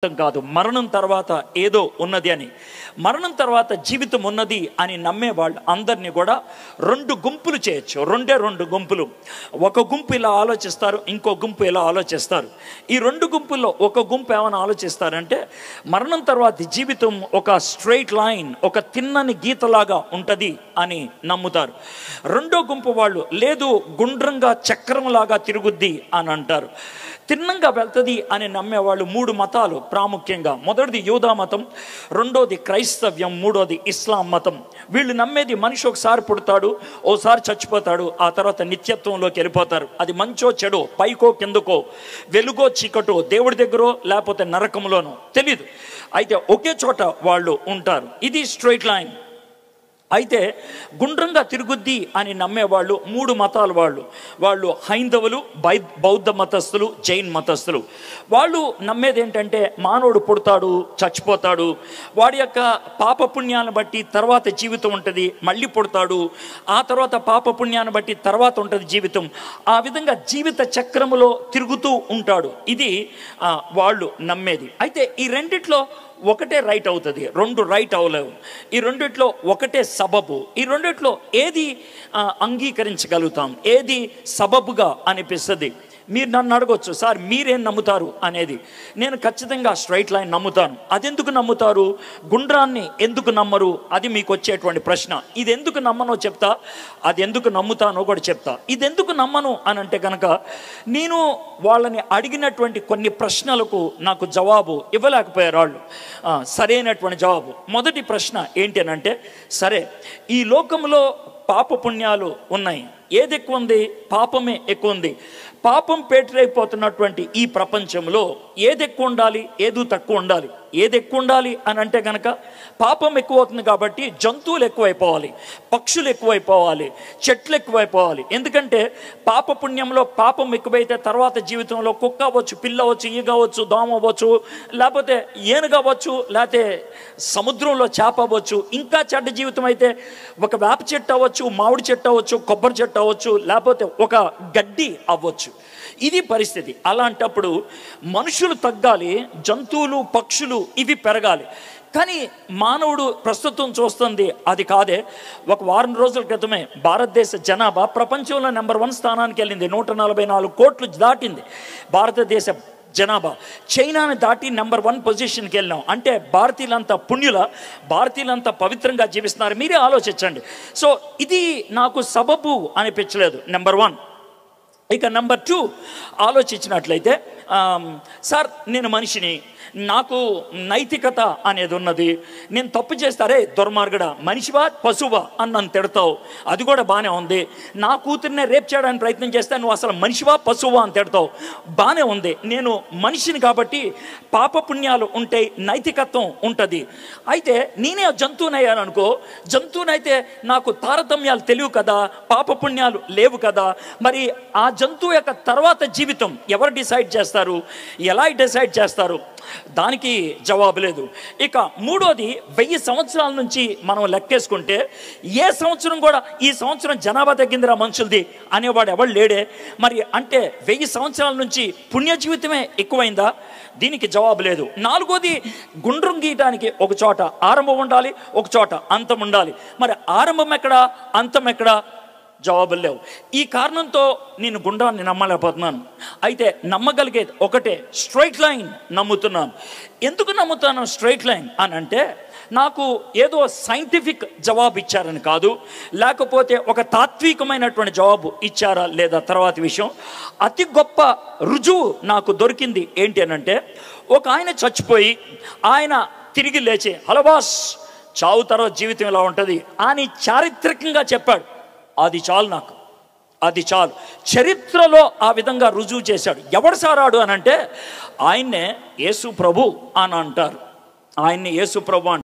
కాదు, మరణం తర్వాత ఏదో ఉన్నది అని, మరణం తర్వాత జీవితం ఉన్నది అని నమ్మే వాళ్ళు అందరినీ కూడా రెండు గుంపులు చేయొచ్చు. రెండు గుంపులు. ఒక గుంపు ఇలా ఆలోచిస్తారు, ఇంకో గుంపు ఇలా ఆలోచిస్తారు. ఈ రెండు గుంపుల్లో ఒక గుంపు ఏమైనా ఆలోచిస్తారంటే మరణం తర్వాత జీవితం ఒక స్ట్రైట్ లైన్, ఒక తిన్నని గీతలాగా ఉంటుంది అని నమ్ముతారు. రెండో గుంపు వాళ్ళు లేదు, గుండ్రంగా చక్రంలాగా తిరుగుద్ది అని అంటారు. తిన్నంగా వెళ్తుంది అని నమ్మేవాళ్ళు మూడు మతాలు ప్రాముఖ్యంగా. మొదటిది యూదా మతం, రెండోది క్రైస్తవ్యం, మూడోది ఇస్లాం మతం. వీళ్ళు నమ్మేది మనిషి ఒకసారి పుడతాడు, ఓసారి చచ్చిపోతాడు, ఆ తర్వాత నిత్యత్వంలోకి వెళ్ళిపోతారు. అది మంచో చెడో, పైకో కిందకో, వెలుగో చీకటో, దేవుడి దగ్గరో లేకపోతే నరకంలోనో తెలియదు. అయితే ఒకే చోట వాళ్ళు ఉంటారు. ఇది స్ట్రైట్ లైన్. అయితే గుండ్రంగా తిరుగుద్ది అని నమ్మేవాళ్ళు మూడు మతాల వాళ్ళు హైందవులు, బౌద్ధ మతస్థులు, జైన్ మతస్థులు. వాళ్ళు నమ్మేది ఏంటంటే మానవుడు పుడతాడు, చచ్చిపోతాడు, వాడి యొక్క పాపపుణ్యాన్ని బట్టి తర్వాత జీవితం ఉంటుంది, మళ్ళీ పుడతాడు, ఆ తర్వాత పాపపుణ్యాన్ని బట్టి తర్వాత ఉంటుంది జీవితం. ఆ విధంగా జీవిత చక్రములో తిరుగుతూ ఉంటాడు. ఇది వాళ్ళు నమ్మేది. అయితే ఈ రెండిట్లో ఒకటే రైట్ అవుతుంది, రెండు రైట్ అవ్వలేవు. ఈ రెండిట్లో ఒకటే సబబు. ఈ రెండిట్లో ఏది అంగీకరించగలుగుతాం, ఏది సబబుగా అనిపిస్తుంది? మీరు నన్ను అడగొచ్చు, సార్ మీరేం నమ్ముతారు అనేది. నేను ఖచ్చితంగా స్ట్రైట్ లైన్ నమ్ముతాను. అది ఎందుకు నమ్ముతారు? గుండ్రాన్ని ఎందుకు నమ్మరు? అది మీకు వచ్చేటువంటి ప్రశ్న. ఇది ఎందుకు నమ్మనో చెప్తా, అది ఎందుకు నమ్ముతానో కూడా చెప్తా. ఇది ఎందుకు నమ్మను అని అంటే కనుక నేను వాళ్ళని అడిగినటువంటి కొన్ని ప్రశ్నలకు నాకు జవాబు ఇవ్వలేకపోయారు వాళ్ళు, సరైనటువంటి జవాబు. మొదటి ప్రశ్న ఏంటి అని అంటే, సరే ఈ లోకంలో పాపపుణ్యాలు ఉన్నాయి, ఏది ఎక్కువ ఉంది? పాపమే ఎక్కువ ఉంది. పాపం పేటరైపోతున్నటువంటి ఈ ప్రపంచంలో ఏది ఎక్కువ ఉండాలి, ఏది తక్కువ ఉండాలి? ఏది ఎక్కువ ఉండాలి అని అంటే కనుక పాపం ఎక్కువ అవుతుంది కాబట్టి జంతువులు ఎక్కువైపోవాలి, పక్షులు ఎక్కువైపోవాలి, చెట్లు ఎక్కువైపోవాలి. ఎందుకంటే పాపపుణ్యంలో పాపం ఎక్కువైతే తర్వాత జీవితంలో కుక్క అవ్వచ్చు, పిల్ల అవ్వచ్చు, ఈగ అవ్వచ్చు, దోమ అవ్వచ్చు, లేకపోతే ఏనుగు అవ్వచ్చు, లేకపోతే సముద్రంలో చేప అవ్వచ్చు. ఇంకా చెడ్డ జీవితం అయితే ఒక వేప చెట్టు అవ్వచ్చు, మామిడి చెట్టు అవ్వచ్చు, కొబ్బరి చెట్టు అవ్వచ్చు, లేకపోతే ఒక గడ్డి అవ్వచ్చు. ఇది పరిస్థితి. అలాంటప్పుడు మనుషులు తగ్గాలి, జంతువులు, పక్షులు ఇవి పెరగాలి. కానీ మానవుడు ప్రస్తుతం చూస్తుంది అది కాదే. ఒక వారం రోజుల క్రితమే భారతదేశ జనాభా ప్రపంచంలో నెంబర్ 1 స్థానానికి వెళ్ళింది. 144 కోట్లు దాటింది భారతదేశ జనాభా. చైనాని దాటి నెంబర్ 1 పొజిషన్కి వెళ్ళాం. అంటే భారతీయులంతా పుణ్యుల, భారతీయులంతా పవిత్రంగా జీవిస్తున్నారు. మీరే ఆలోచించండి. సో ఇది నాకు సబబు అనిపించలేదు, నెంబర్ 1. ఇక నెంబర్ 2 ఆలోచించినట్లయితే, సార్ నేను మనిషిని, నాకు నైతికత అనేది ఉన్నది, నేను తప్పు చేస్తారే దుర్మార్గుడా, మనిషివా పశువా అని నన్ను తిడతావు, అది కూడా బాగానే ఉంది. నా కూతుర్నే రేప్ చేయడానికి ప్రయత్నం చేస్తే నువ్వు అసలు మనిషివా పశువా అని తిడతావు, బాగానే ఉంది. నేను మనిషిని కాబట్టి పాపపుణ్యాలు ఉంటాయి, నైతికత్వం ఉంటుంది. అయితే నేనే జంతువునయ్యాను అనుకో, జంతువునైతే నాకు తారతమ్యాలు తెలియవు కదా, పాపపుణ్యాలు లేవు కదా. మరి ఆ జంతువు యొక్క తర్వాత జీవితం ఎవరు డిసైడ్ చేస్తారు, ఎలా డిసైడ్ చేస్తారు? దానికి జవాబు లేదు. ఇక మూడోది, 1000 సంవత్సరాల నుంచి మనం లెక్కేసుకుంటే ఏ సంవత్సరం కూడా ఈ సంవత్సరం జనాభా తగ్గిందిరా మనుషులది అనేవాడు ఎవడు లేడే. మరి అంటే 1000 సంవత్సరాల నుంచి పుణ్య జీవితమే ఎక్కువైందా? దీనికి జవాబు లేదు. నాలుగోది, గుండ్రం గీయటానికి ఒక చోట ఆరంభం ఉండాలి, ఒక చోట అంతం ఉండాలి. మరి ఆరంభం ఎక్కడా, అంతం ఎక్కడా? జవాబులు లేవు. ఈ కారణంతో నేను గుండ్రాన్ని నమ్మలేకపోతున్నాను. అయితే నమ్మగలిగేది ఒకటే, స్ట్రైట్ లైన్ నమ్ముతున్నాను. ఎందుకు నమ్ముతాను స్ట్రైట్ లైన్ అని అంటే, నాకు ఏదో సైంటిఫిక్ జవాబు ఇచ్చారని కాదు, లేకపోతే ఒక తాత్వికమైనటువంటి జవాబు ఇచ్చారా లేదా తర్వాత విషయం. అతి గొప్ప రుజువు నాకు దొరికింది ఏంటి అని అంటే, ఒక ఆయన చచ్చిపోయి ఆయన తిరిగి లేచి హలో బాస్, చావు తర్వాత జీవితం ఇలా ఉంటుంది అని చారిత్రకంగా చెప్పాడు. అది చాలు నాకు, అది చాలు. చరిత్రలో ఆ విధంగా రుజువు చేశాడు. ఎవడు సారాడు అని అంటే ఆయన్నే యేసు ప్రభు అని అంటారు, ఆయన్ని యేసు ప్రభు అంటారు.